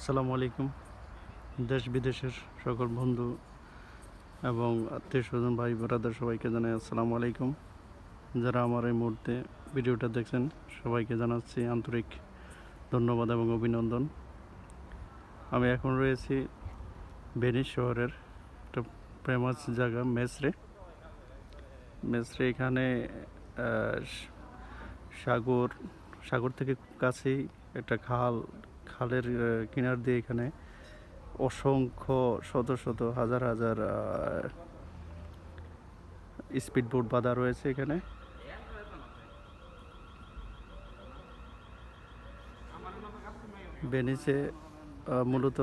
আসসালামু আলাইকুম। দেশ বিদেশের সকল বন্ধু এবং আত্মীয় স্বজন ভাই ব্রাদার সবাইকে জানাই আসসালামু আলাইকুম। যারা আমার এই মুহূর্তে ভিডিওটা দেখছেন সবাইকে জানাচ্ছি আন্তরিক ধন্যবাদ এবং অভিনন্দন। আমি এখন রয়েছি ভেনিস শহরের একটা ফেমাস জায়গা মেসরে। এখানে সাগর সাগর থেকে খুব কাছেই একটা খালের কিনার দিয়ে এখানে অসংখ্য শত শত হাজার হাজার স্পিড বোট বাঁধা রয়েছে এখানে। ভেনিসে মূলত